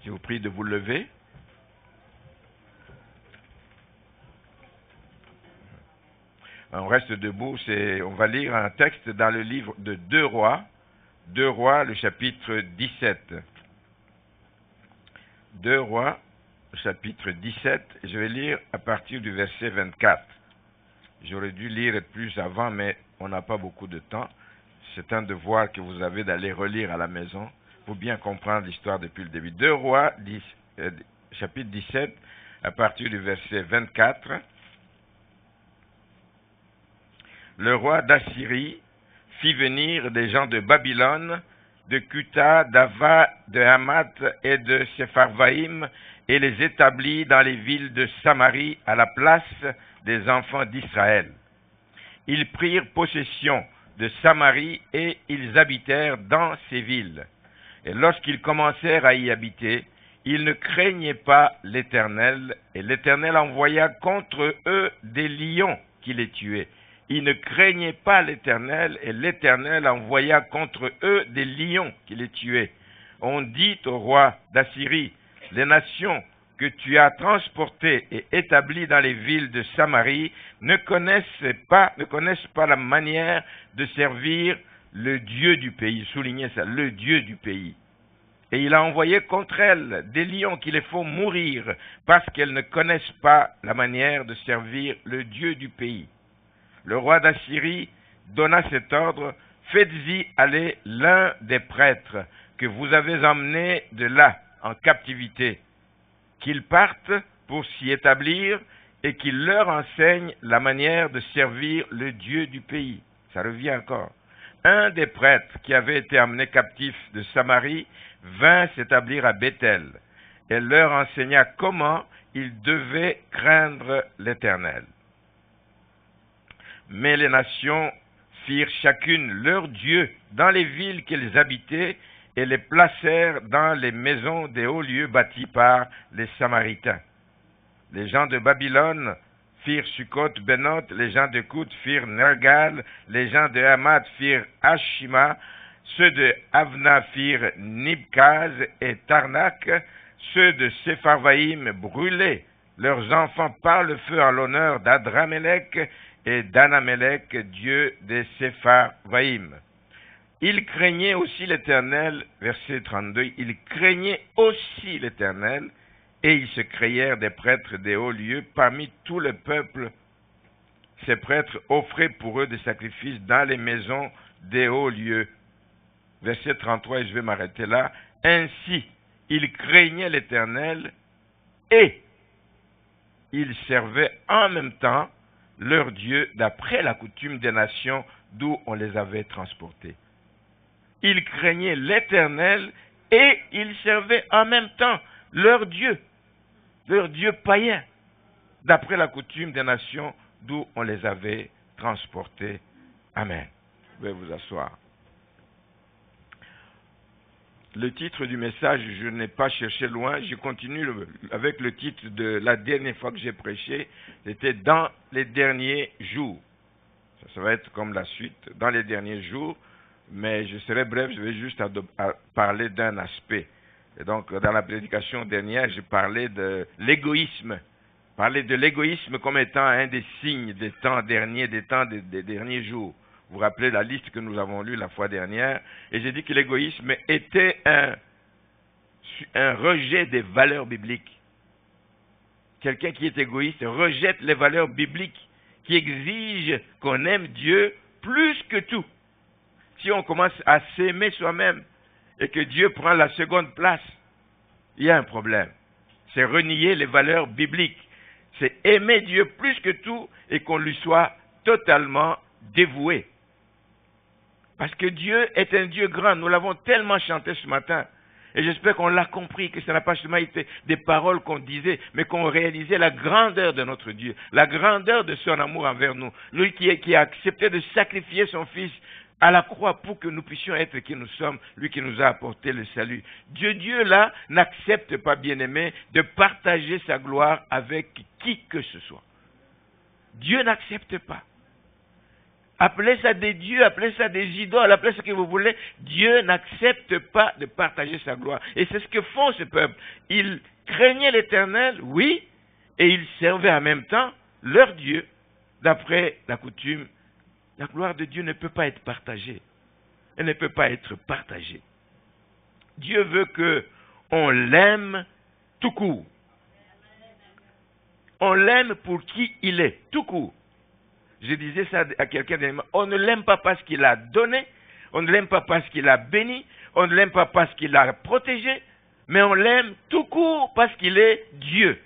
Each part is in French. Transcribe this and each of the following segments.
Je vous prie de vous lever. On reste debout, on va lire un texte dans le livre de 2 Rois, le chapitre 17. 2 Rois, chapitre 17, je vais lire à partir du verset 24. J'aurais dû lire plus avant, mais on n'a pas beaucoup de temps. C'est un devoir que vous avez d'aller relire à la maison pour bien comprendre l'histoire depuis le début. 2 Rois, chapitre 17, à partir du verset 24. Le roi d'Assyrie fit venir des gens de Babylone, de Cuta, d'Ava, de Hamath et de Sepharvaïm, et les établit dans les villes de Samarie à la place des enfants d'Israël. Ils prirent possession de Samarie et ils habitèrent dans ces villes. Et lorsqu'ils commencèrent à y habiter, ils ne craignaient pas l'Éternel, et l'Éternel envoya contre eux des lions qui les tuaient. Ils ne craignaient pas l'Éternel, et l'Éternel envoya contre eux des lions qui les tuaient. On dit au roi d'Assyrie, les nations que tu as transportées et établies dans les villes de Samarie ne connaissent pas la manière de servir le Dieu du pays. Soulignez ça, le Dieu du pays. Et il a envoyé contre elles des lions qui les font mourir parce qu'elles ne connaissent pas la manière de servir le Dieu du pays. Le roi d'Assyrie donna cet ordre, faites-y aller l'un des prêtres que vous avez emmenés de là en captivité, qu'il parte pour s'y établir et qu'il leur enseigne la manière de servir le Dieu du pays. Ça revient encore. Un des prêtres qui avait été emmené captif de Samarie vint s'établir à Béthel et leur enseigna comment ils devaient craindre l'Éternel. Mais les nations firent chacune leur Dieu dans les villes qu'elles habitaient et les placèrent dans les maisons des hauts lieux bâtis par les Samaritains. Les gens de Babylone firent Sukkot Benot, les gens de Kout firent Nergal, les gens de Hamath firent Ashima, ceux de Avna firent Nibkaz et Tarnak, ceux de Sepharvaïm brûlaient leurs enfants par le feu en l'honneur d'Adramélec et d'Anamélec, dieu des Sepharvaïm. Ils craignaient aussi l'Éternel, verset 32, ils craignaient aussi l'Éternel, et ils se créèrent des prêtres des hauts lieux parmi tout le peuple. Ces prêtres offraient pour eux des sacrifices dans les maisons des hauts lieux. Verset 33, et je vais m'arrêter là. Ainsi, ils craignaient l'Éternel et ils servaient en même temps leur Dieu d'après la coutume des nations d'où on les avait transportés. Ils craignaient l'Éternel et ils servaient en même temps leur Dieu païen, d'après la coutume des nations d'où on les avait transportés. Amen. Vous pouvez vous asseoir. Le titre du message, je n'ai pas cherché loin, je continue avec le titre de la dernière fois que j'ai prêché, c'était « Dans les derniers jours ». Ça va être comme la suite, « Dans les derniers jours », mais je serai bref, je vais juste parler d'un aspect. Et donc, dans la prédication dernière, je parlais de l'égoïsme. Parler de l'égoïsme comme étant un des signes des temps derniers, des temps des derniers jours. Vous vous rappelez la liste que nous avons lue la fois dernière, et j'ai dit que l'égoïsme était un rejet des valeurs bibliques. Quelqu'un qui est égoïste rejette les valeurs bibliques qui exigent qu'on aime Dieu plus que tout. Si on commence à s'aimer soi-même et que Dieu prend la seconde place, il y a un problème. C'est renier les valeurs bibliques. C'est aimer Dieu plus que tout et qu'on lui soit totalement dévoué. Parce que Dieu est un Dieu grand. Nous l'avons tellement chanté ce matin. Et j'espère qu'on l'a compris, que ça n'a pas seulement été des paroles qu'on disait, mais qu'on réalisait la grandeur de notre Dieu, la grandeur de son amour envers nous. Lui qui a accepté de sacrifier son Fils à la croix pour que nous puissions être qui nous sommes, lui qui nous a apporté le salut. Dieu là n'accepte pas, bien-aimé, de partager sa gloire avec qui que ce soit. Dieu n'accepte pas. Appelez ça des dieux, appelez ça des idoles, appelez ce que vous voulez. Dieu n'accepte pas de partager sa gloire. Et c'est ce que font ce peuple. Ils craignaient l'Éternel, oui, et ils servaient en même temps leur Dieu. D'après la coutume, la gloire de Dieu ne peut pas être partagée. Elle ne peut pas être partagée. Dieu veut qu'on l'aime tout court. On l'aime pour qui il est, tout court. Je disais ça à quelqu'un dernièrement. On ne l'aime pas parce qu'il a donné, on ne l'aime pas parce qu'il a béni, on ne l'aime pas parce qu'il a protégé, mais on l'aime tout court parce qu'il est Dieu,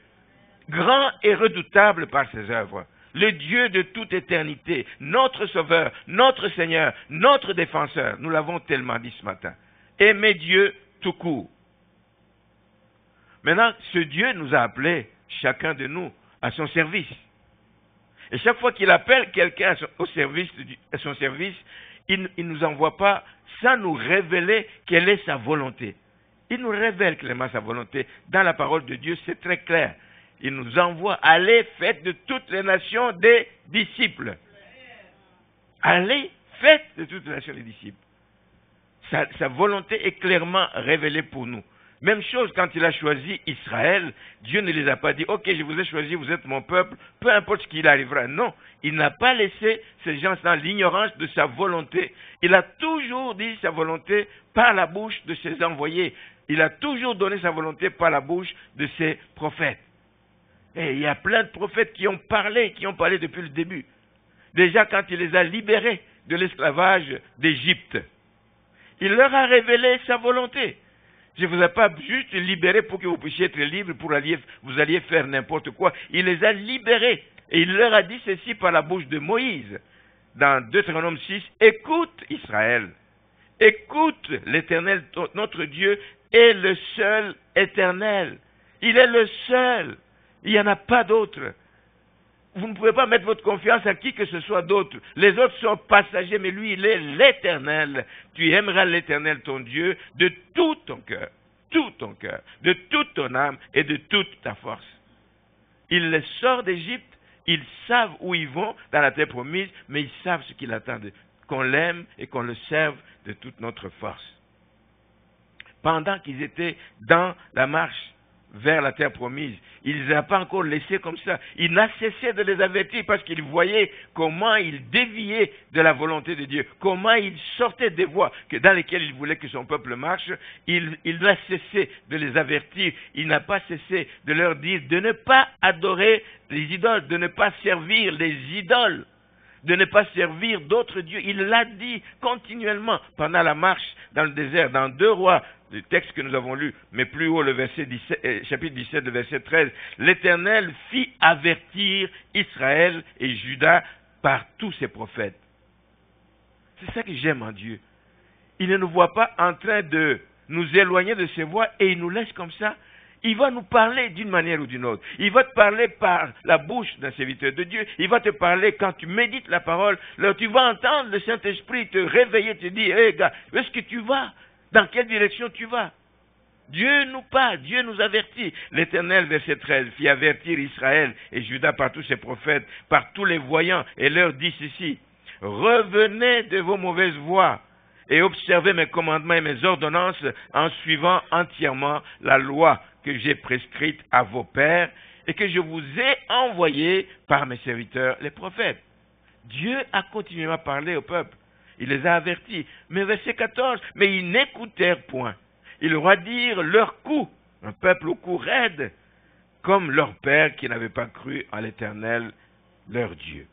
grand et redoutable par ses œuvres. Le Dieu de toute éternité, notre Sauveur, notre Seigneur, notre Défenseur. Nous l'avons tellement dit ce matin. Aimer Dieu tout court. Maintenant, ce Dieu nous a appelés, chacun de nous, à son service. Et chaque fois qu'il appelle quelqu'un à son service, il ne nous envoie pas sans nous révéler quelle est sa volonté. Il nous révèle clairement sa volonté. Dans la parole de Dieu, c'est très clair. Il nous envoie, allez, faites de toutes les nations des disciples. Allez, faites de toutes les nations des disciples. Sa volonté est clairement révélée pour nous. Même chose quand il a choisi Israël, Dieu ne les a pas dit, ok, je vous ai choisi, vous êtes mon peuple, peu importe ce qu'il arrivera. Non, il n'a pas laissé ces gens dans l'ignorance de sa volonté. Il a toujours dit sa volonté par la bouche de ses envoyés. Il a toujours donné sa volonté par la bouche de ses prophètes. Et il y a plein de prophètes qui ont parlé depuis le début. Déjà quand il les a libérés de l'esclavage d'Égypte, il leur a révélé sa volonté. Je ne vous ai pas juste libérés pour que vous puissiez être libres, vous alliez faire n'importe quoi. Il les a libérés. Et il leur a dit ceci par la bouche de Moïse. Dans Deutéronome 6, écoute Israël. Écoute l'Éternel, notre Dieu, est le seul éternel. Il est le seul. Il n'y en a pas d'autre. Vous ne pouvez pas mettre votre confiance à qui que ce soit d'autre. Les autres sont passagers, mais lui, il est l'Éternel. Tu aimeras l'Éternel, ton Dieu, de tout ton cœur, de toute ton âme et de toute ta force. Il les sort d'Égypte, ils savent où ils vont dans la terre promise, mais ils savent ce qu'ils attendent, qu'on l'aime et qu'on le serve de toute notre force. Pendant qu'ils étaient dans la marche vers la terre promise, il ne les a pas encore laissés comme ça. Il n'a cessé de les avertir parce qu'il voyait comment ils déviaient de la volonté de Dieu, comment ils sortaient des voies dans lesquelles il voulait que son peuple marche. Il n'a cessé de les avertir. Il n'a pas cessé de leur dire de ne pas adorer les idoles, de ne pas servir les idoles, de ne pas servir d'autres dieux. Il l'a dit continuellement pendant la marche dans le désert, dans 2 Rois, le texte que nous avons lu, mais plus haut, le chapitre 17, le verset 13. L'Éternel fit avertir Israël et Juda par tous ses prophètes. C'est ça que j'aime en Dieu. Il ne nous voit pas en train de nous éloigner de ses voies et il nous laisse comme ça. Il va nous parler d'une manière ou d'une autre. Il va te parler par la bouche d'un serviteur de Dieu. Il va te parler quand tu médites la parole. Là, tu vas entendre le Saint-Esprit te réveiller, te dire, hé gars, où est-ce que tu vas? Dans quelle direction tu vas? Dieu nous parle, Dieu nous avertit. L'Éternel, verset 13, fit avertir Israël et Juda par tous ses prophètes, par tous les voyants, et leur dit ceci, revenez de vos mauvaises voies et observez mes commandements et mes ordonnances en suivant entièrement la loi que j'ai prescrite à vos pères et que je vous ai envoyée par mes serviteurs, les prophètes. Dieu a continué à parler au peuple. Il les a avertis. Mais verset 14, mais ils n'écoutèrent point. Ils radirent leur cou, un peuple au cou raide, comme leur père qui n'avait pas cru en l'Éternel, leur Dieu.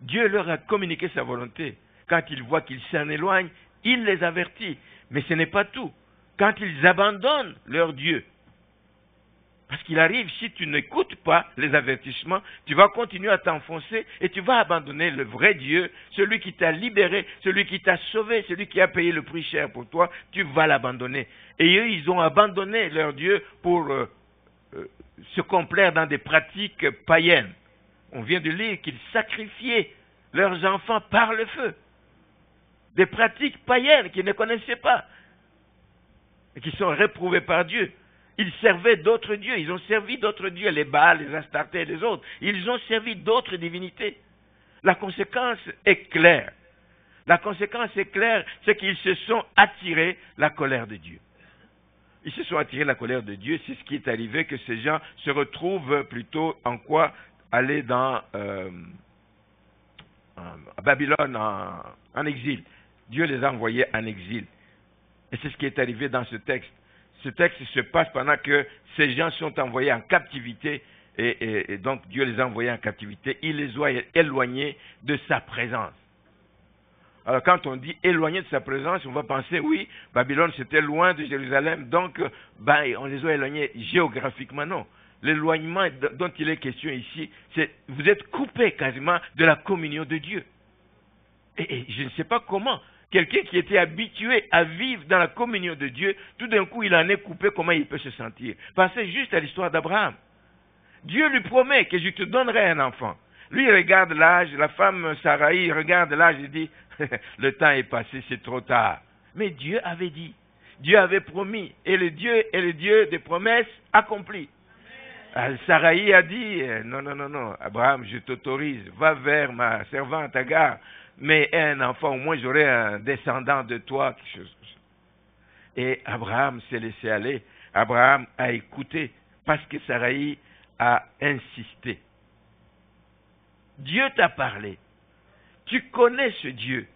Dieu leur a communiqué sa volonté. Quand il voit qu'ils s'en éloignent, il les avertit. Mais ce n'est pas tout. Quand ils abandonnent leur Dieu, parce qu'il arrive, si tu n'écoutes pas les avertissements, tu vas continuer à t'enfoncer et tu vas abandonner le vrai Dieu, celui qui t'a libéré, celui qui t'a sauvé, celui qui a payé le prix cher pour toi, tu vas l'abandonner. Et eux, ils ont abandonné leur Dieu pour se complaire dans des pratiques païennes. On vient de lire qu'ils sacrifiaient leurs enfants par le feu. Des pratiques païennes qu'ils ne connaissaient pas et qui sont réprouvées par Dieu. Ils servaient d'autres dieux, ils ont servi d'autres dieux, les Baals, les Astartés et les autres. Ils ont servi d'autres divinités. La conséquence est claire. La conséquence est claire, c'est qu'ils se sont attirés la colère de Dieu. Ils se sont attirés la colère de Dieu, c'est ce qui est arrivé, que ces gens se retrouvent plutôt en quoi? Aller dans à Babylone en exil. Dieu les a envoyés en exil. Et c'est ce qui est arrivé dans ce texte. Ce texte se passe pendant que ces gens sont envoyés en captivité, et donc Dieu les a envoyés en captivité. Il les a éloignés de sa présence. Alors quand on dit éloignés de sa présence, on va penser, oui, Babylone c'était loin de Jérusalem, donc on les a éloignés géographiquement, non. L'éloignement dont il est question ici, c'est vous êtes coupés quasiment de la communion de Dieu. Et je ne sais pas comment, quelqu'un qui était habitué à vivre dans la communion de Dieu, tout d'un coup il en est coupé, comment il peut se sentir? Pensez juste à l'histoire d'Abraham. Dieu lui promet que je te donnerai un enfant. Lui il regarde l'âge, la femme Saraï regarde l'âge et dit, le temps est passé, c'est trop tard. Mais Dieu avait dit, Dieu avait promis, et le Dieu est le Dieu des promesses accomplies. Saraï a dit, non, Abraham, je t'autorise, va vers ma servante Agar, mais un enfant, au moins j'aurai un descendant de toi, quelque chose comme ça. Et Abraham s'est laissé aller, Abraham a écouté, parce que Saraï a insisté. Dieu t'a parlé, tu connais ce Dieu,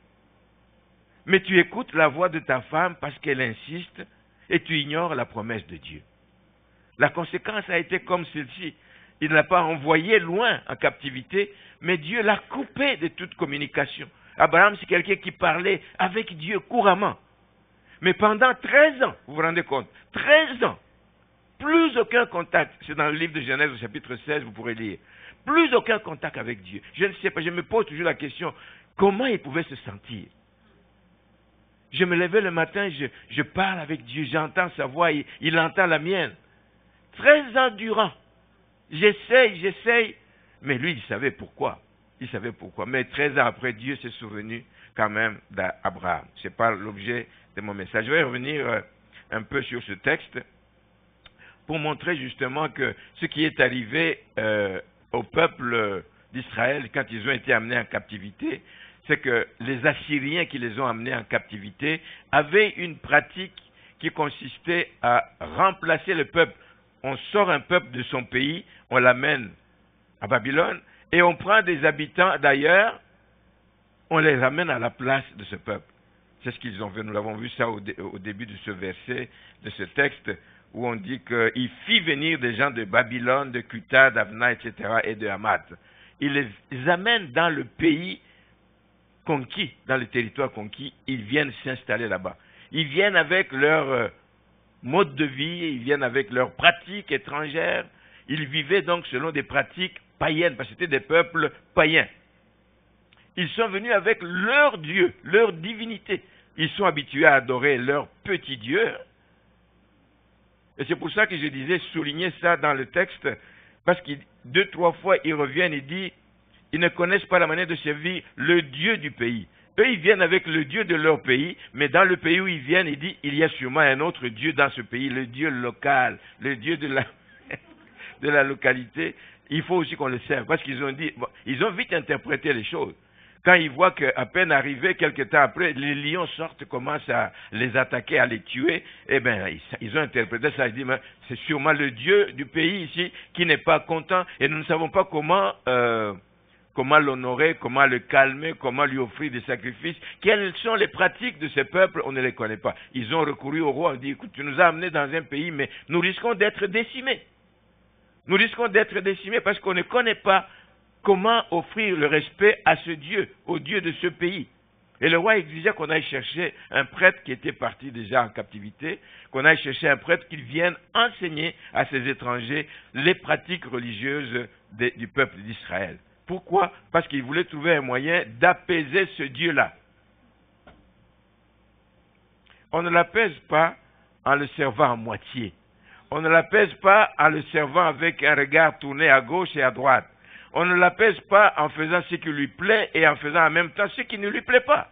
mais tu écoutes la voix de ta femme parce qu'elle insiste, et tu ignores la promesse de Dieu. La conséquence a été comme celle-ci. Il ne l'a pas envoyé loin en captivité, mais Dieu l'a coupé de toute communication. Abraham, c'est quelqu'un qui parlait avec Dieu couramment. Mais pendant 13 ans, vous vous rendez compte, 13 ans, plus aucun contact. C'est dans le livre de Genèse au chapitre 16, vous pourrez lire. Plus aucun contact avec Dieu. Je ne sais pas, je me pose toujours la question, comment il pouvait se sentir? Je me levais le matin, je parle avec Dieu, j'entends sa voix, il entend la mienne. 13 ans durant, j'essaye, mais lui, il savait pourquoi. Il savait pourquoi. Mais 13 ans après, Dieu s'est souvenu quand même d'Abraham. Ce n'est pas l'objet de mon message. Je vais revenir un peu sur ce texte pour montrer justement que ce qui est arrivé au peuple d'Israël quand ils ont été amenés en captivité, c'est que les Assyriens qui les ont amenés en captivité avaient une pratique qui consistait à remplacer le peuple. On sort un peuple de son pays, on l'amène à Babylone, et on prend des habitants d'ailleurs, on les ramène à la place de ce peuple. C'est ce qu'ils ont fait. Nous l'avons vu ça au début de ce verset, de ce texte, où on dit qu'il fit venir des gens de Babylone, de Cuta, d'Avna, etc., et de Hamath. Il les amène dans le pays conquis, dans le territoire conquis, ils viennent s'installer là-bas. Ils viennent avec leur mode de vie, ils viennent avec leurs pratiques étrangères. Ils vivaient donc selon des pratiques païennes, parce que c'était des peuples païens. Ils sont venus avec leur Dieu, leur divinité. Ils sont habitués à adorer leur petit Dieu. Et c'est pour ça que je disais souligner ça dans le texte, parce que 2-3 fois ils reviennent et disent, ils ne connaissent pas la manière de servir le Dieu du pays. Eux, ils viennent avec le Dieu de leur pays, mais dans le pays où ils viennent, ils disent, il y a sûrement un autre Dieu dans ce pays, le Dieu local, le Dieu de la localité. Il faut aussi qu'on le serve, parce qu'ils ont dit, bon, ils ont vite interprété les choses. Quand ils voient qu'à peine arrivé, quelque temps après, les lions sortent, commencent à les attaquer, à les tuer, eh bien, ils ont interprété ça, ils disent, c'est sûrement le Dieu du pays ici qui n'est pas content, et nous ne savons pas comment l'honorer, comment le calmer, comment lui offrir des sacrifices. Quelles sont les pratiques de ces peuples? On ne les connaît pas. Ils ont recouru au roi, on dit, écoute, tu nous as amenés dans un pays, mais nous risquons d'être décimés. Nous risquons d'être décimés parce qu'on ne connaît pas comment offrir le respect à ce Dieu, au Dieu de ce pays. Et le roi exigeait qu'on aille chercher un prêtre qui était parti déjà en captivité, qu'on aille chercher un prêtre qui vienne enseigner à ces étrangers les pratiques religieuses du peuple d'Israël. Pourquoi? Parce qu'il voulait trouver un moyen d'apaiser ce Dieu-là. On ne l'apaise pas en le servant à moitié. On ne l'apaise pas en le servant avec un regard tourné à gauche et à droite. On ne l'apaise pas en faisant ce qui lui plaît et en faisant en même temps ce qui ne lui plaît pas.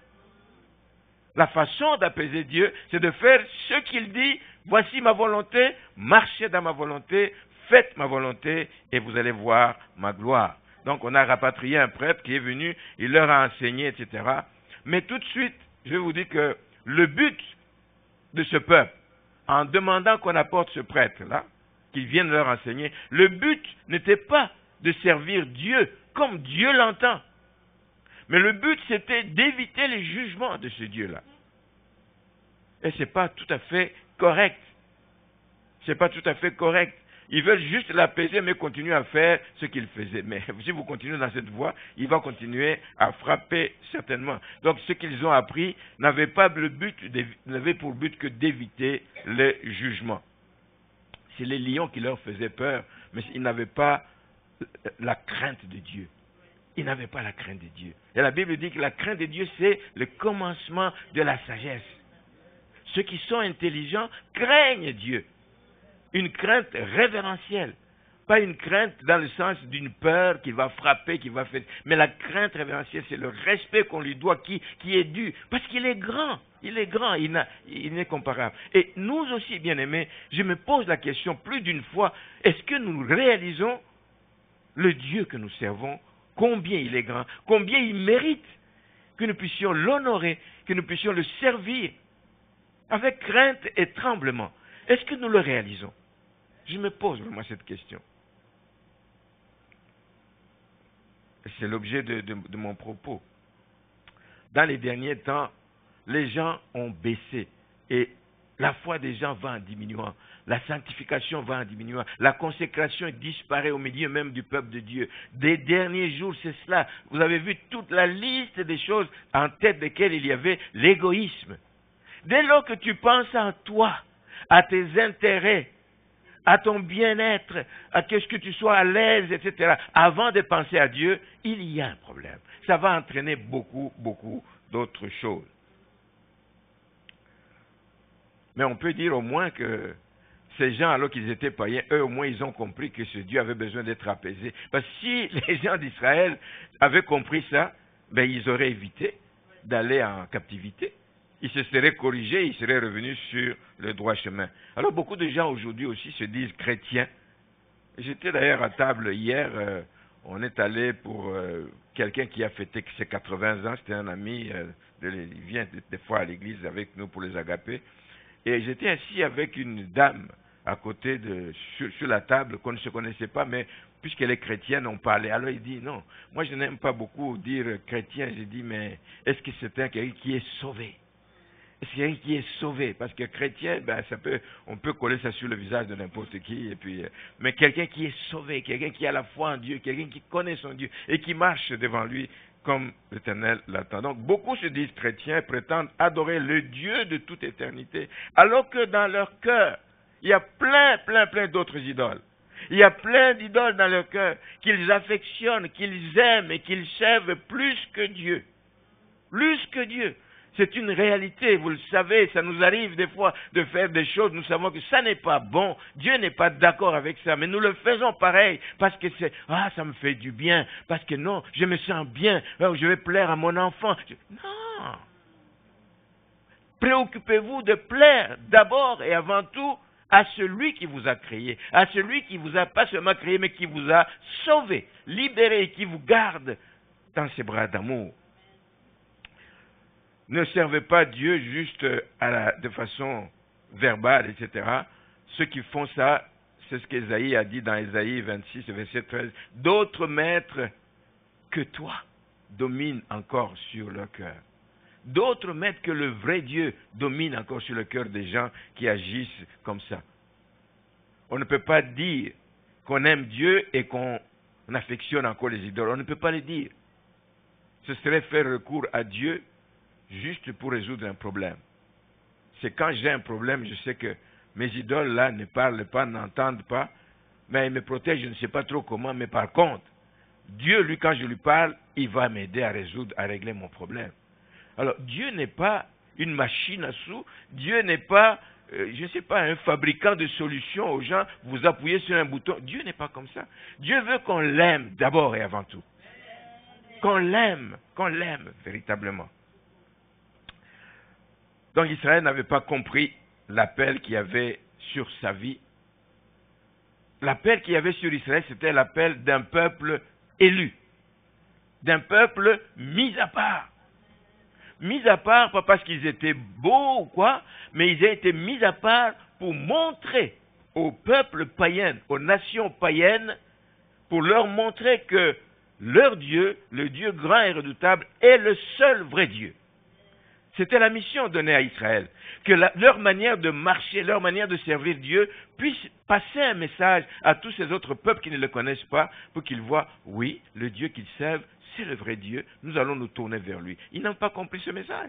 La façon d'apaiser Dieu, c'est de faire ce qu'il dit. Voici ma volonté, marchez dans ma volonté, faites ma volonté et vous allez voir ma gloire. Donc on a rapatrié un prêtre qui est venu, il leur a enseigné, etc. Mais tout de suite, je vais vous dire que le but de ce peuple, en demandant qu'on apporte ce prêtre-là, qu'il vienne leur enseigner, le but n'était pas de servir Dieu comme Dieu l'entend. Mais le but, c'était d'éviter les jugements de ce Dieu-là. Et ce n'est pas tout à fait correct. Ce n'est pas tout à fait correct. Ils veulent juste l'apaiser, mais continuer à faire ce qu'ils faisaient. Mais si vous continuez dans cette voie, il va continuer à frapper certainement. Donc, ce qu'ils ont appris n'avait pour but que d'éviter les jugements. C'est les lions qui leur faisaient peur, mais ils n'avaient pas la crainte de Dieu. Ils n'avaient pas la crainte de Dieu. Et la Bible dit que la crainte de Dieu, c'est le commencement de la sagesse. Ceux qui sont intelligents craignent Dieu. Une crainte révérentielle. Pas une crainte dans le sens d'une peur qui va frapper, qui va faire... Mais la crainte révérentielle, c'est le respect qu'on lui doit, qui est dû. Parce qu'il est grand. Il est grand, il n'est comparable. Et nous aussi, bien-aimés, je me pose la question plus d'une fois, est-ce que nous réalisons le Dieu que nous servons, combien il est grand, combien il mérite que nous puissions l'honorer, que nous puissions le servir avec crainte et tremblement. Est-ce que nous le réalisons? Je me pose vraiment cette question. C'est l'objet de mon propos. Dans les derniers temps, les gens ont baissé et la foi des gens va en diminuant. La sanctification va en diminuant. La consécration disparaît au milieu même du peuple de Dieu. Des derniers jours, c'est cela. Vous avez vu toute la liste des choses en tête desquelles il y avait l'égoïsme. Dès lors que tu penses à toi, à tes intérêts, à ton bien-être, à ce que tu sois à l'aise, etc., avant de penser à Dieu, il y a un problème. Ça va entraîner beaucoup d'autres choses. Mais on peut dire au moins que ces gens, alors qu'ils étaient païens, eux au moins ils ont compris que ce Dieu avait besoin d'être apaisé. Parce que si les gens d'Israël avaient compris ça, ben ils auraient évité d'aller en captivité. Ils se seraient corrigés, ils seraient revenus sur le droit chemin. Alors beaucoup de gens aujourd'hui aussi se disent chrétiens. J'étais d'ailleurs à table hier, on est allé pour quelqu'un qui a fêté ses 80 ans, c'était un ami, il vient des fois à l'église avec nous pour les agapés. Et j'étais assis avec une dame à côté sur la table qu'on ne se connaissait pas, mais puisqu'elle est chrétienne, on parlait. Alors il dit, non, moi je n'aime pas beaucoup dire chrétien. J'ai dit, mais est-ce que c'est quelqu'un qui est sauvé? Est-ce qu'il y a quelqu'un qui est sauvé? Parce que chrétien, ben, on peut coller ça sur le visage de n'importe qui. Et puis, mais quelqu'un qui est sauvé, quelqu'un qui a la foi en Dieu, quelqu'un qui connaît son Dieu et qui marche devant lui comme l'Éternel l'attend. Donc, beaucoup se disent chrétiens, prétendent adorer le Dieu de toute éternité, alors que dans leur cœur, il y a plein d'autres idoles. Il y a plein d'idoles dans leur cœur qu'ils affectionnent, qu'ils aiment et qu'ils servent plus que Dieu. Plus que Dieu. C'est une réalité, vous le savez, ça nous arrive des fois de faire des choses, nous savons que ça n'est pas bon, Dieu n'est pas d'accord avec ça, mais nous le faisons pareil, parce que ça me fait du bien, parce que non, je me sens bien, je vais plaire à mon enfant. Non! Préoccupez-vous de plaire d'abord et avant tout à celui qui vous a créé, à celui qui vous a pas seulement créé, mais qui vous a sauvé, libéré et qui vous garde dans ses bras d'amour. Ne servez pas Dieu juste de façon verbale, etc. Ceux qui font ça, c'est ce qu'Ésaïe a dit dans Ésaïe 26, verset 13. D'autres maîtres que toi dominent encore sur leur cœur. D'autres maîtres que le vrai Dieu dominent encore sur le cœur des gens qui agissent comme ça. On ne peut pas dire qu'on aime Dieu et qu'on affectionne encore les idoles. On ne peut pas le dire. Ce serait faire recours à Dieu juste pour résoudre un problème. C'est quand j'ai un problème, je sais que mes idoles là ne parlent pas, n'entendent pas, mais ils me protègent, je ne sais pas trop comment, mais par contre, Dieu, lui, quand je lui parle, il va m'aider à régler mon problème. Alors, Dieu n'est pas une machine à sous, Dieu n'est pas, je ne sais pas, un fabricant de solutions aux gens, vous appuyez sur un bouton, Dieu n'est pas comme ça. Dieu veut qu'on l'aime d'abord et avant tout. Qu'on l'aime véritablement. Donc Israël n'avait pas compris l'appel qu'il y avait sur sa vie. L'appel qu'il y avait sur Israël, c'était l'appel d'un peuple élu, d'un peuple mis à part. Mis à part, pas parce qu'ils étaient beaux ou quoi, mais ils ont été mis à part pour montrer aux peuples païens, aux nations païennes, pour leur montrer que leur Dieu, le Dieu grand et redoutable, est le seul vrai Dieu. C'était la mission donnée à Israël, que leur manière de marcher, leur manière de servir Dieu puisse passer un message à tous ces autres peuples qui ne le connaissent pas, pour qu'ils voient, oui, le Dieu qu'ils servent, c'est le vrai Dieu, nous allons nous tourner vers lui. Ils n'ont pas compris ce message.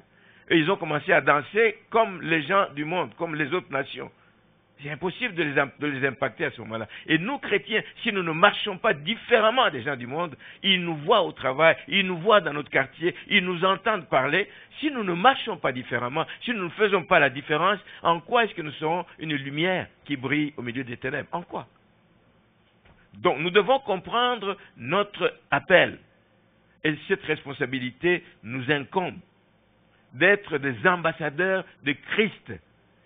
Et ils ont commencé à danser comme les gens du monde, comme les autres nations. C'est impossible de les impacter à ce moment-là. Et nous, chrétiens, si nous ne marchons pas différemment des gens du monde, ils nous voient au travail, ils nous voient dans notre quartier, ils nous entendent parler. Si nous ne marchons pas différemment, si nous ne faisons pas la différence, en quoi est-ce que nous serons une lumière qui brille au milieu des ténèbres? En quoi? Donc, nous devons comprendre notre appel. Et cette responsabilité nous incombe d'être des ambassadeurs de Christ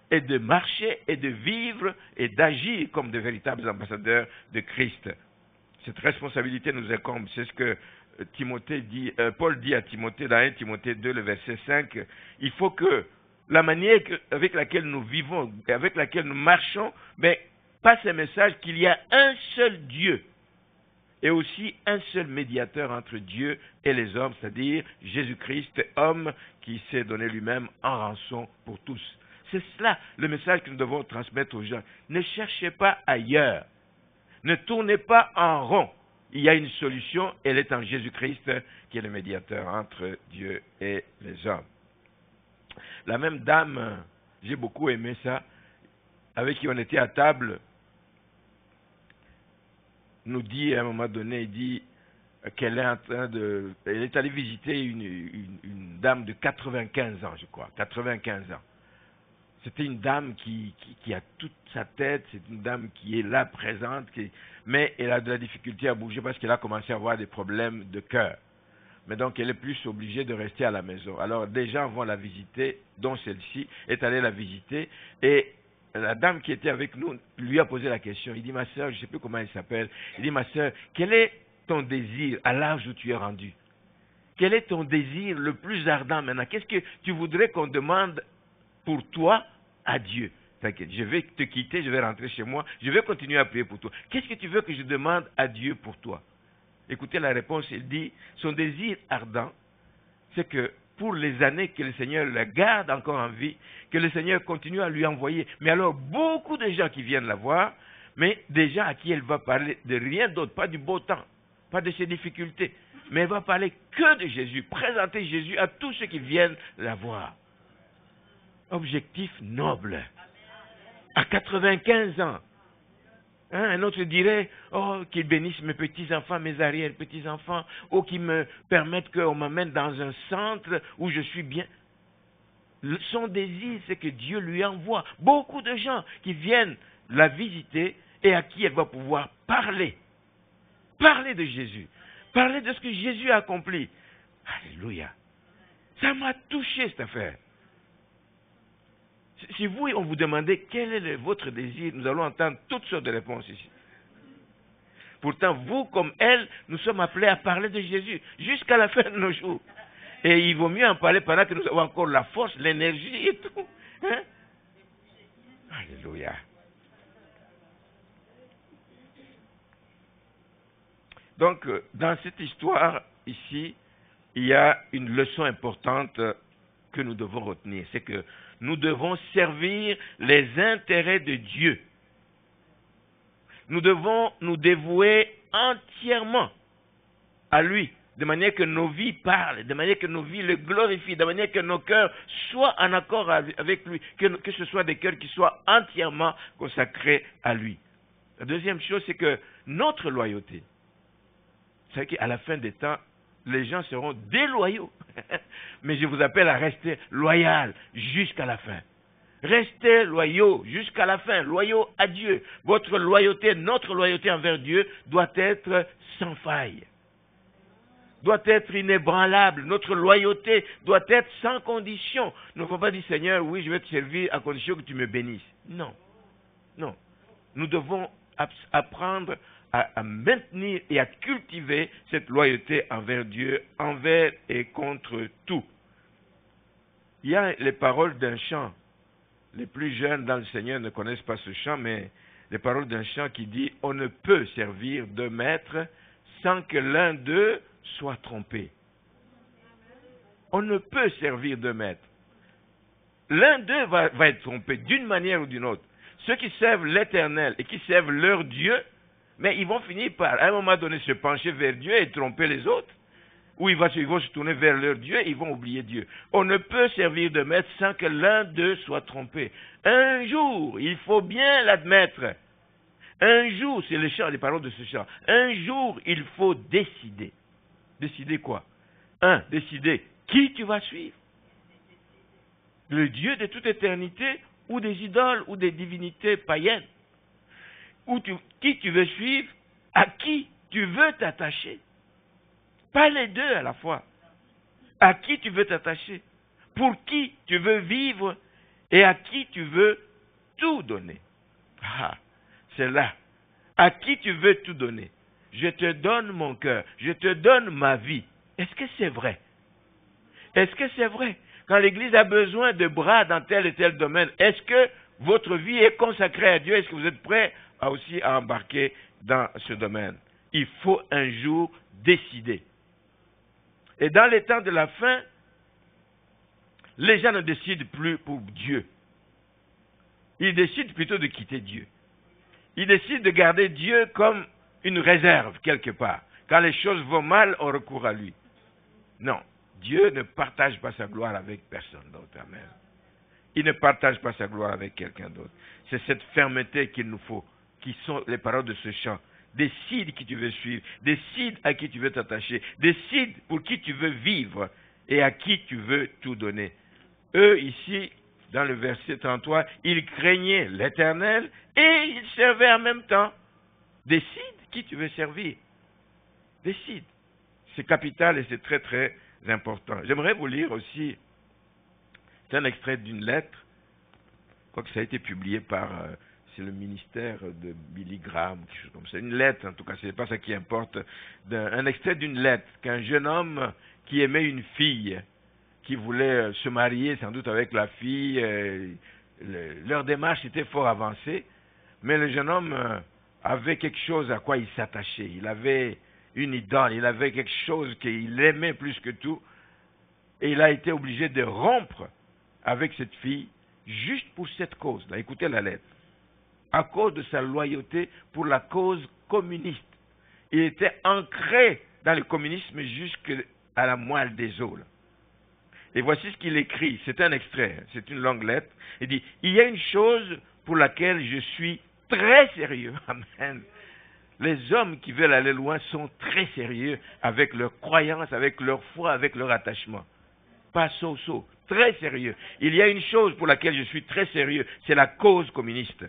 et de marcher et de vivre et d'agir comme de véritables ambassadeurs de Christ. Cette responsabilité nous incombe. C'est ce que Paul dit à Timothée dans 1 Timothée 2, le verset 5. Il faut que la manière avec laquelle nous vivons, avec laquelle nous marchons, passe un message qu'il y a un seul Dieu et aussi un seul médiateur entre Dieu et les hommes, c'est-à-dire Jésus-Christ, homme qui s'est donné lui-même en rançon pour tous. C'est cela le message que nous devons transmettre aux gens. Ne cherchez pas ailleurs. Ne tournez pas en rond. Il y a une solution, elle est en Jésus-Christ, qui est le médiateur entre Dieu et les hommes. La même dame, j'ai beaucoup aimé ça, avec qui on était à table, nous dit à un moment donné, il dit qu'elle est en train de... Elle est allée visiter une dame de 95 ans, je crois, 95 ans. C'était une dame qui a toute sa tête, c'est une dame qui est là, présente, mais elle a de la difficulté à bouger parce qu'elle a commencé à avoir des problèmes de cœur. Mais donc elle est plus obligée de rester à la maison. Alors des gens vont la visiter, dont celle-ci est allée la visiter, et la dame qui était avec nous lui a posé la question. Il dit, ma soeur, je ne sais plus comment elle s'appelle, il dit, ma soeur, quel est ton désir à l'âge où tu es rendu? Quel est ton désir le plus ardent maintenant? Qu'est-ce que tu voudrais qu'on demande pour toi à Dieu? T'inquiète, je vais te quitter, je vais rentrer chez moi, je vais continuer à prier pour toi. Qu'est-ce que tu veux que je demande à Dieu pour toi? Écoutez la réponse, il dit, son désir ardent, c'est que pour les années que le Seigneur la garde encore en vie, que le Seigneur continue à lui envoyer. Mais alors, beaucoup de gens qui viennent la voir, mais des gens à qui elle va parler de rien d'autre, pas du beau temps, pas de ses difficultés, mais elle va parler que de Jésus, présenter Jésus à tous ceux qui viennent la voir. Objectif noble. À 95 ans. Un autre dirait, oh, qu'il bénisse mes petits-enfants, mes arrière-petits-enfants, ou qu'il me permette qu'on m'amène dans un centre où je suis bien. Son désir, c'est que Dieu lui envoie beaucoup de gens qui viennent la visiter et à qui elle va pouvoir parler. Parler de Jésus. Parler de ce que Jésus a accompli. Alléluia. Ça m'a touché cette affaire. Si vous, on vous demandait quel est votre désir, nous allons entendre toutes sortes de réponses ici. Pourtant, vous comme elle, nous sommes appelés à parler de Jésus jusqu'à la fin de nos jours. Et il vaut mieux en parler pendant que nous avons encore la force, l'énergie et tout. Hein? Alléluia. Donc, dans cette histoire ici, il y a une leçon importante que nous devons retenir. C'est que nous devons servir les intérêts de Dieu. Nous devons nous dévouer entièrement à lui, de manière que nos vies parlent, de manière que nos vies le glorifient, de manière que nos cœurs soient en accord avec lui, que ce soit des cœurs qui soient entièrement consacrés à lui. La deuxième chose, c'est que notre loyauté, c'est qu'à la fin des temps, les gens seront déloyaux. Mais je vous appelle à rester loyal jusqu'à la fin. Restez loyaux jusqu'à la fin, loyaux à Dieu. Votre loyauté, notre loyauté envers Dieu doit être sans faille. Doit être inébranlable. Notre loyauté doit être sans condition. Nous ne pouvons pas dire, Seigneur, oui, je vais te servir à condition que tu me bénisses. Non. Non. Nous devons apprendre à maintenir et à cultiver cette loyauté envers Dieu, envers et contre tout. Il y a les paroles d'un chant. Les plus jeunes dans le Seigneur ne connaissent pas ce chant, mais les paroles d'un chant qui dit « On ne peut servir deux maîtres sans que l'un d'eux soit trompé. » On ne peut servir deux maîtres. L'un d'eux va être trompé d'une manière ou d'une autre. Ceux qui servent l'Éternel et qui servent leur Dieu, mais ils vont finir par, à un moment donné, se pencher vers Dieu et tromper les autres. Ou ils vont se tourner vers leur Dieu et ils vont oublier Dieu. On ne peut servir de maître sans que l'un d'eux soit trompé. Un jour, il faut bien l'admettre. Un jour, c'est les paroles de ce chant. Un jour, il faut décider. Décider quoi? Décider qui tu vas suivre. Le Dieu de toute éternité ou des idoles ou des divinités païennes. Qui tu veux suivre, à qui tu veux t'attacher. Pas les deux à la fois. À qui tu veux t'attacher, pour qui tu veux vivre et à qui tu veux tout donner. C'est là. À qui tu veux tout donner. Je te donne mon cœur, je te donne ma vie. Est-ce que c'est vrai? Est-ce que c'est vrai? Quand l'Église a besoin de bras dans tel et tel domaine, est-ce que votre vie est consacrée à Dieu? Est-ce que vous êtes prêts aussi à embarquer dans ce domaine? Il faut un jour décider. Et dans les temps de la fin, les gens ne décident plus pour Dieu. Ils décident plutôt de quitter Dieu. Ils décident de garder Dieu comme une réserve quelque part. Quand les choses vont mal, on recourt à lui. Non, Dieu ne partage pas sa gloire avec personne d'autre. Amen. Il ne partage pas sa gloire avec quelqu'un d'autre. C'est cette fermeté qu'il nous faut, qui sont les paroles de ce chant. Décide qui tu veux suivre, décide à qui tu veux t'attacher, décide pour qui tu veux vivre et à qui tu veux tout donner. Eux, ici, dans le verset 33, ils craignaient l'Éternel et ils servaient en même temps. Décide qui tu veux servir. Décide. C'est capital et c'est très très important. J'aimerais vous lire aussi, c'est un extrait d'une lettre, je crois que ça a été publié par... c'est le ministère de Billy Graham, quelque chose comme ça. Une lettre, en tout cas, ce n'est pas ça qui importe. Un extrait d'une lettre qu'un jeune homme qui aimait une fille, qui voulait se marier sans doute avec la fille, leur démarche était fort avancée, mais le jeune homme avait quelque chose à quoi il s'attachait. Il avait une idole, il avait quelque chose qu'il aimait plus que tout, et il a été obligé de rompre avec cette fille juste pour cette cause-là. Écoutez la lettre. À cause de sa loyauté pour la cause communiste. Il était ancré dans le communisme jusqu'à la moelle des os. Et voici ce qu'il écrit, c'est un extrait, c'est une longue lettre. Il dit, il y a une chose pour laquelle je suis très sérieux. Amen. Les hommes qui veulent aller loin sont très sérieux avec leur croyance, avec leur foi, avec leur attachement. Pas so-so, très sérieux. Il y a une chose pour laquelle je suis très sérieux, c'est la cause communiste.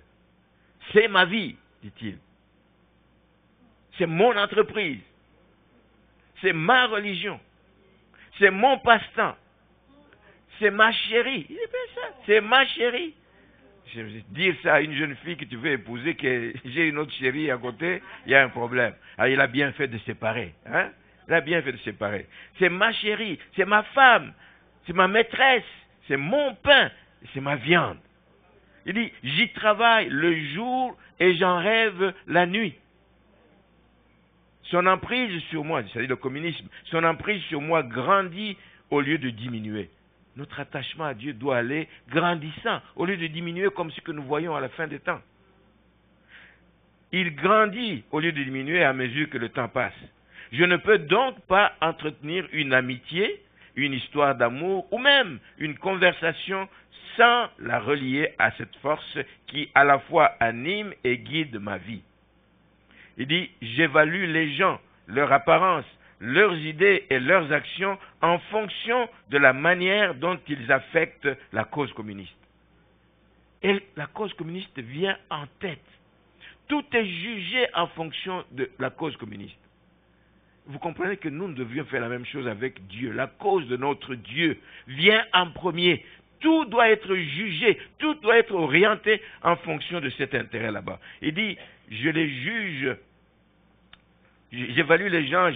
C'est ma vie, dit-il. C'est mon entreprise. C'est ma religion. C'est mon passe-temps. C'est ma chérie. Il dit ça. C'est ma chérie. Je veux dire ça à une jeune fille que tu veux épouser, que j'ai une autre chérie à côté, il y a un problème. Alors, il a bien fait de séparer. Hein? Il a bien fait de séparer. C'est ma chérie. C'est ma femme. C'est ma maîtresse. C'est mon pain. C'est ma viande. Il dit, j'y travaille le jour et j'en rêve la nuit. Son emprise sur moi, c'est-à-dire le communisme, son emprise sur moi grandit au lieu de diminuer. Notre attachement à Dieu doit aller grandissant au lieu de diminuer comme ce que nous voyons à la fin des temps. Il grandit au lieu de diminuer à mesure que le temps passe. Je ne peux donc pas entretenir une amitié, une histoire d'amour ou même une conversation sans la relier à cette force qui à la fois anime et guide ma vie. Il dit, j'évalue les gens, leur apparence, leurs idées et leurs actions en fonction de la manière dont ils affectent la cause communiste. Et la cause communiste vient en tête. Tout est jugé en fonction de la cause communiste. Vous comprenez que nous devions faire la même chose avec Dieu. La cause de notre Dieu vient en premier. Tout doit être jugé, tout doit être orienté en fonction de cet intérêt là-bas. Il dit, je les juge J'évalue les gens,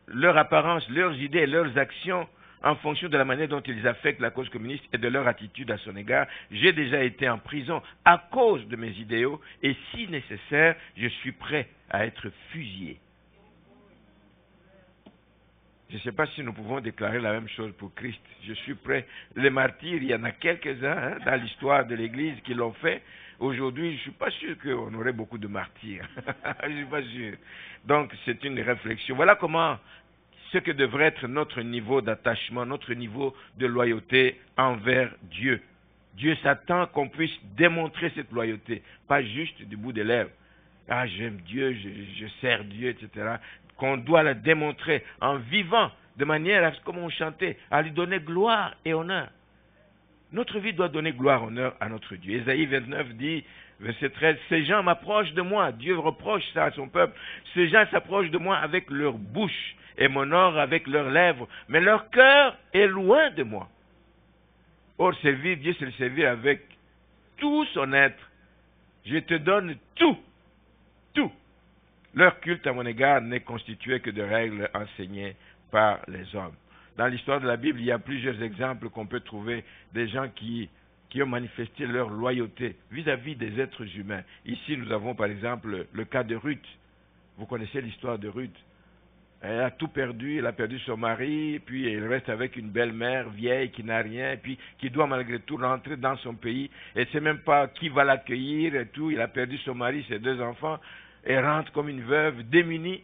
leur apparence, leurs idées, leurs actions en fonction de la manière dont ils affectent la cause communiste et de leur attitude à son égard. J'ai déjà été en prison à cause de mes idéaux et si nécessaire, je suis prêt à être fusillé. Je ne sais pas si nous pouvons déclarer la même chose pour Christ. Je suis prêt. Les martyrs, il y en a quelques-uns dans l'histoire de l'Église qui l'ont fait. Aujourd'hui, je ne suis pas sûr qu'on aurait beaucoup de martyrs. Je ne suis pas sûr. Donc, c'est une réflexion. Voilà comment ce que devrait être notre niveau d'attachement, notre niveau de loyauté envers Dieu. Dieu s'attend qu'on puisse démontrer cette loyauté, pas juste du bout des lèvres. Ah, j'aime Dieu, je sers Dieu, etc. Qu'on doit la démontrer en vivant de manière à ce comme on chantait, à lui donner gloire et honneur. Notre vie doit donner gloire et honneur à notre Dieu. Ésaïe 29 dit, verset 13, « Ces gens m'approchent de moi. » Dieu reproche ça à son peuple. « Ces gens s'approchent de moi avec leur bouche et m'honorent avec leurs lèvres, mais leur cœur est loin de moi. » Or, servir Dieu, c'est le servir avec tout son être. Je te donne tout. Tout. Leur culte à mon égard n'est constitué que de règles enseignées par les hommes. Dans l'histoire de la Bible, il y a plusieurs exemples qu'on peut trouver des gens qui ont manifesté leur loyauté vis-à-vis des êtres humains. Ici, nous avons par exemple le cas de Ruth. Vous connaissez l'histoire de Ruth. Elle a tout perdu, elle a perdu son mari, puis elle reste avec une belle-mère vieille qui n'a rien, puis qui doit malgré tout rentrer dans son pays. Elle ne sait même pas qui va l'accueillir et tout. Il a perdu son mari, ses 2 enfants. Elle rentre comme une veuve, démunie.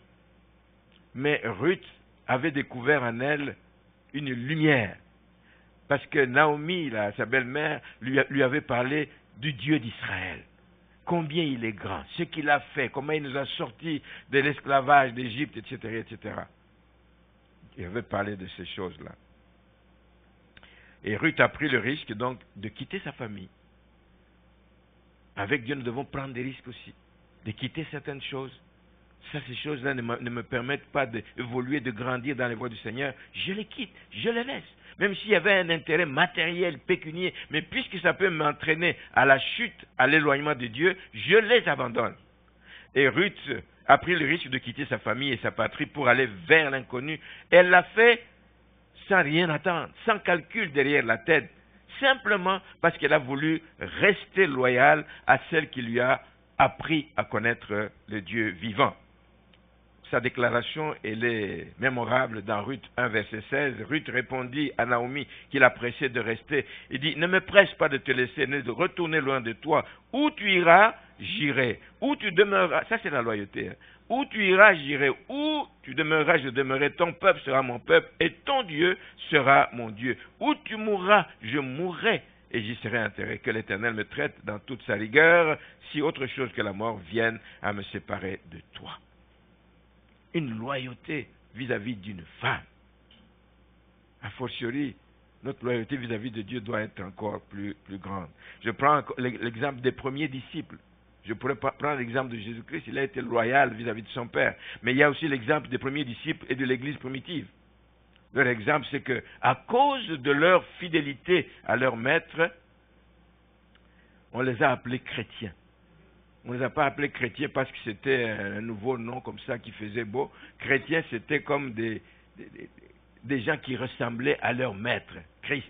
Mais Ruth avait découvert en elle une lumière. Parce que Naomi, sa belle-mère, lui avait parlé du Dieu d'Israël. Combien il est grand, ce qu'il a fait, comment il nous a sortis de l'esclavage d'Égypte, etc., etc. Il avait parlé de ces choses-là. Et Ruth a pris le risque donc de quitter sa famille. Avec Dieu, nous devons prendre des risques aussi, de quitter certaines choses. Ça, ces choses-là ne me permettent pas d'évoluer, de grandir dans les voies du Seigneur. Je les quitte, je les laisse. Même s'il y avait un intérêt matériel, pécunier, mais puisque ça peut m'entraîner à la chute, à l'éloignement de Dieu, je les abandonne. Et Ruth a pris le risque de quitter sa famille et sa patrie pour aller vers l'inconnu. Elle l'a fait sans rien attendre, sans calcul derrière la tête, simplement parce qu'elle a voulu rester loyale à celle qui lui a appris à connaître le Dieu vivant. Sa déclaration, elle est mémorable dans Ruth 1, verset 16. Ruth répondit à Naomi qui la pressait de rester. Il dit, ne me presse pas de te laisser, ni de retourner loin de toi. Où tu iras, j'irai. Où tu demeureras, ça c'est la loyauté. Où tu iras, j'irai. Où tu demeureras, je demeurerai. Ton peuple sera mon peuple et ton Dieu sera mon Dieu. Où tu mourras, je mourrai et j'y serai enterré. Que l'Éternel me traite dans toute sa rigueur, si autre chose que la mort vienne à me séparer de toi. Une loyauté vis-à-vis d'une femme. A fortiori, notre loyauté vis-à-vis de Dieu doit être encore plus grande. Je prends l'exemple des premiers disciples. Je pourrais prendre l'exemple de Jésus-Christ, il a été loyal vis-à-vis de son Père. Mais il y a aussi l'exemple des premiers disciples et de l'Église primitive. Leur exemple, c'est que, à cause de leur fidélité à leur maître, on les a appelés chrétiens. On ne les a pas appelés chrétiens parce que c'était un nouveau nom comme ça qui faisait beau. Chrétiens, c'était comme des gens qui ressemblaient à leur maître, Christ.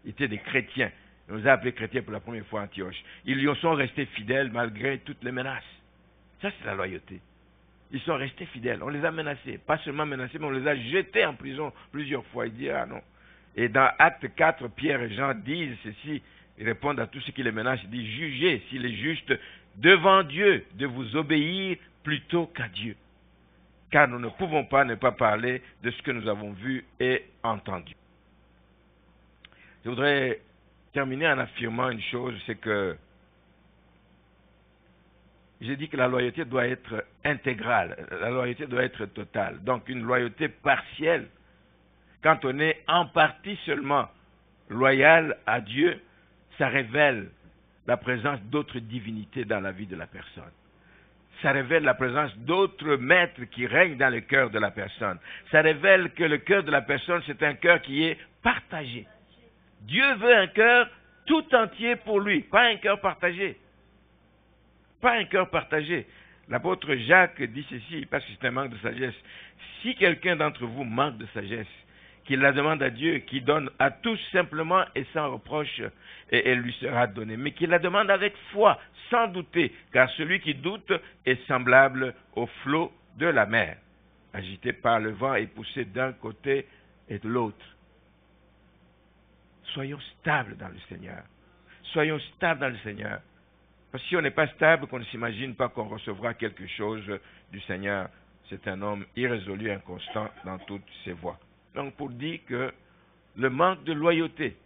Ils étaient des chrétiens. On les a appelés chrétiens pour la première fois à Antioche. Ils lui sont restés fidèles malgré toutes les menaces. Ça, c'est la loyauté. Ils sont restés fidèles. On les a menacés. Pas seulement menacés, mais on les a jetés en prison plusieurs fois. Ils disent, ah non. Et dans Acte 4, Pierre et Jean disent ceci. Ils répondent à tous ceux qui les menacent. Ils disent, jugez s'il est juste devant Dieu de vous obéir plutôt qu'à Dieu. Car nous ne pouvons pas ne pas parler de ce que nous avons vu et entendu. Je voudrais terminer en affirmant une chose, c'est que j'ai dit que la loyauté doit être intégrale, la loyauté doit être totale. Donc une loyauté partielle, quand on est en partie seulement loyal à Dieu, ça révèle la présence d'autres divinités dans la vie de la personne. Ça révèle la présence d'autres maîtres qui règnent dans le cœur de la personne. Ça révèle que le cœur de la personne, c'est un cœur qui est partagé. Dieu veut un cœur tout entier pour lui, pas un cœur partagé. Pas un cœur partagé. L'apôtre Jacques dit ceci, parce que c'est un manque de sagesse. Si quelqu'un d'entre vous manque de sagesse, qu'il la demande à Dieu, qui donne à tous simplement et sans reproche, et elle lui sera donnée. Mais qu'il la demande avec foi, sans douter, car celui qui doute est semblable au flot de la mer, agité par le vent et poussé d'un côté et de l'autre. Soyons stables dans le Seigneur. Soyons stables dans le Seigneur. Parce que si on n'est pas stable, qu'on ne s'imagine pas qu'on recevra quelque chose du Seigneur, c'est un homme irrésolu, inconstant dans toutes ses voies. Donc pour dire que le manque de loyauté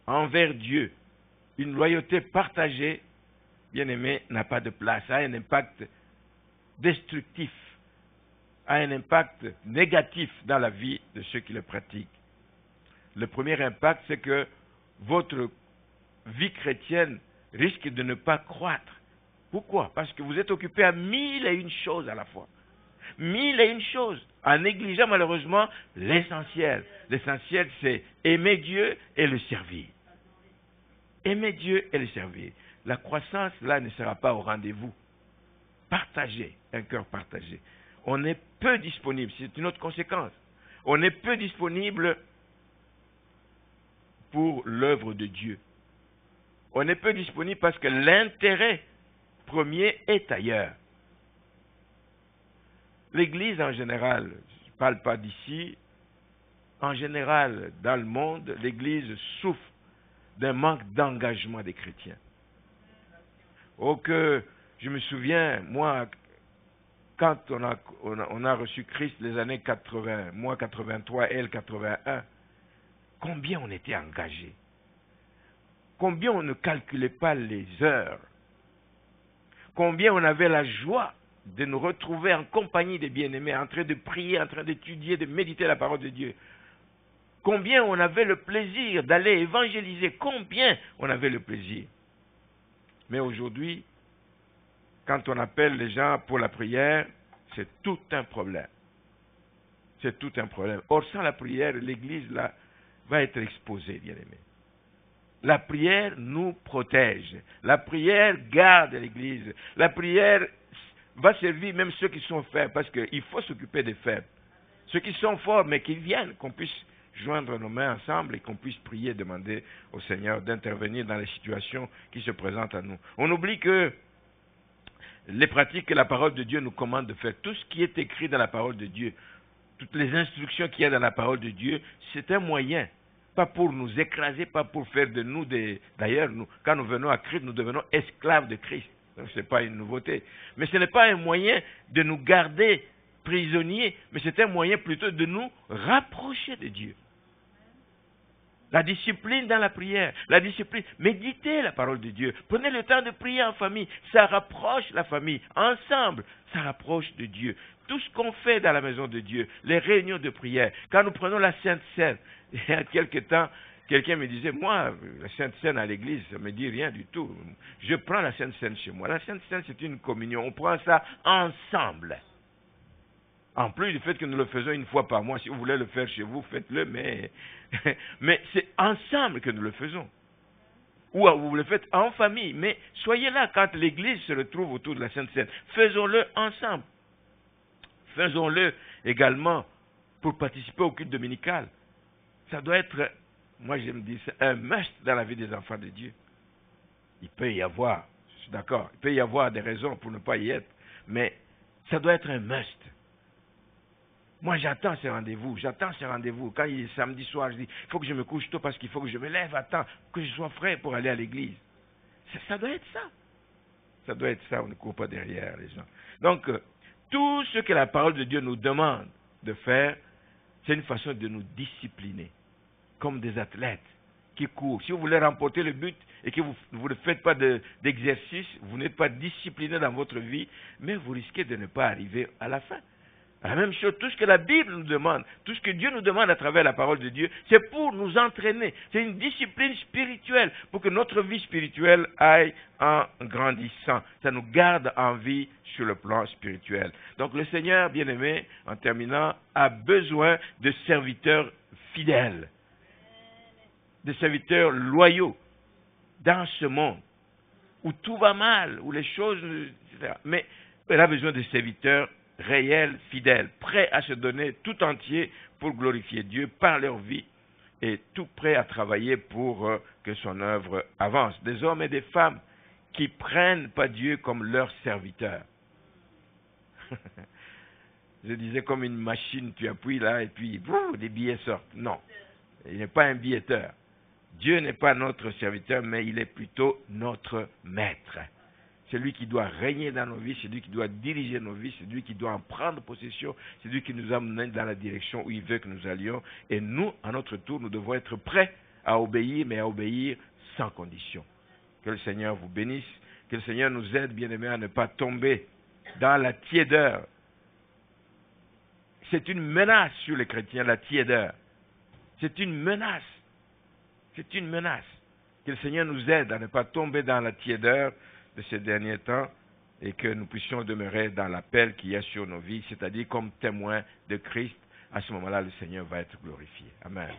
envers Dieu, une loyauté partagée, bien aimé, n'a pas de place, a un impact destructif, a un impact négatif dans la vie de ceux qui le pratiquent. Le premier impact, c'est que votre vie chrétienne risque de ne pas croître. Pourquoi? Parce que vous êtes occupé à 1001 choses à la fois. 1001 choses, en négligeant malheureusement l'essentiel. L'essentiel, c'est aimer Dieu et le servir. Aimer Dieu et le servir. La croissance, là, ne sera pas au rendez-vous. Partagez, un cœur partagé. On est peu disponible, c'est une autre conséquence. On est peu disponible pour l'œuvre de Dieu. On est peu disponible parce que l'intérêt premier est ailleurs. L'Église en général, je ne parle pas d'ici, en général, dans le monde, l'Église souffre d'un manque d'engagement des chrétiens. Oh que, je me souviens, moi, quand on a reçu Christ les années 80, moi 83, elle 81, combien on était engagés. Combien on ne calculait pas les heures. Combien on avait la joie de nous retrouver en compagnie des bien-aimés, en train de prier, en train d'étudier, de méditer la parole de Dieu. Combien on avait le plaisir d'aller évangéliser. Combien on avait le plaisir. Mais aujourd'hui, quand on appelle les gens pour la prière, c'est tout un problème. C'est tout un problème. Or, sans la prière, l'Église là, va être exposée, bien-aimés. La prière nous protège. La prière garde l'Église. La prière va servir même ceux qui sont faibles, parce qu'il faut s'occuper des faibles. Ceux qui sont forts, mais qui viennent, qu'on puisse joindre nos mains ensemble et qu'on puisse prier, demander au Seigneur d'intervenir dans les situations qui se présentent à nous. On oublie que les pratiques que la parole de Dieu nous commande de faire, tout ce qui est écrit dans la parole de Dieu, toutes les instructions qu'il y a dans la parole de Dieu, c'est un moyen. Pas pour nous écraser, pas pour faire de nous des... D'ailleurs, quand nous venons à Christ, nous devenons esclaves de Christ. Donc, ce n'est pas une nouveauté. Mais ce n'est pas un moyen de nous garder prisonniers, mais c'est un moyen plutôt de nous rapprocher de Dieu. La discipline dans la prière, la discipline, méditez la parole de Dieu. Prenez le temps de prier en famille. Ça rapproche la famille. Ensemble, ça rapproche de Dieu. Tout ce qu'on fait dans la maison de Dieu, les réunions de prière, quand nous prenons la Sainte Seine, il y a quelque temps, quelqu'un me disait, moi, la Sainte Seine à l'église, ça ne me dit rien du tout. Je prends la Sainte Seine chez moi. La Sainte Seine, c'est une communion. On prend ça ensemble. En plus du fait que nous le faisons une fois par mois, si vous voulez le faire chez vous, faites-le, mais c'est ensemble que nous le faisons. Ou vous le faites en famille, mais soyez là quand l'église se retrouve autour de la Sainte Seine. Faisons-le ensemble. Faisons-le également pour participer au culte dominical. Ça doit être, moi je me dis, c'est un must dans la vie des enfants de Dieu. Il peut y avoir, je suis d'accord, il peut y avoir des raisons pour ne pas y être, mais ça doit être un must. Moi, j'attends ces rendez-vous. Quand il est samedi soir, je dis, il faut que je me couche tôt parce qu'il faut que je me lève à temps, que je sois frais pour aller à l'église. Ça doit être ça. Ça doit être ça, on ne court pas derrière les gens. Donc, tout ce que la parole de Dieu nous demande de faire, c'est une façon de nous discipliner, comme des athlètes qui courent. Si vous voulez remporter le but et que vous ne faites pas d'exercice, vous n'êtes pas discipliné dans votre vie, mais vous risquez de ne pas arriver à la fin. La même chose, tout ce que la Bible nous demande, tout ce que Dieu nous demande à travers la parole de Dieu, c'est pour nous entraîner. C'est une discipline spirituelle pour que notre vie spirituelle aille en grandissant. Ça nous garde en vie sur le plan spirituel. Donc le Seigneur, bien-aimé, en terminant, a besoin de serviteurs fidèles, de serviteurs loyaux dans ce monde où tout va mal, où les choses... etc. Mais Elle a besoin de serviteurs réels, fidèles, prêts à se donner tout entier pour glorifier Dieu par leur vie et tout prêts à travailler pour que son œuvre avance. Des hommes et des femmes qui prennent pas Dieu comme leur serviteur. Je disais comme une machine, tu appuies là et puis des billets sortent. Non, il n'est pas un billetteur. Dieu n'est pas notre serviteur, mais il est plutôt notre maître. C'est lui qui doit régner dans nos vies, c'est lui qui doit diriger nos vies, c'est lui qui doit en prendre possession, c'est lui qui nous amène dans la direction où il veut que nous allions. Et nous, à notre tour, nous devons être prêts à obéir, mais à obéir sans condition. Que le Seigneur vous bénisse, que le Seigneur nous aide, bien-aimés, à ne pas tomber dans la tiédeur. C'est une menace sur les chrétiens, la tiédeur. C'est une menace. C'est une menace. Que le Seigneur nous aide à ne pas tomber dans la tiédeur de ces derniers temps et que nous puissions demeurer dans l'appel qu'il y a sur nos vies, c'est-à-dire comme témoins de Christ. À ce moment-là, le Seigneur va être glorifié. Amen.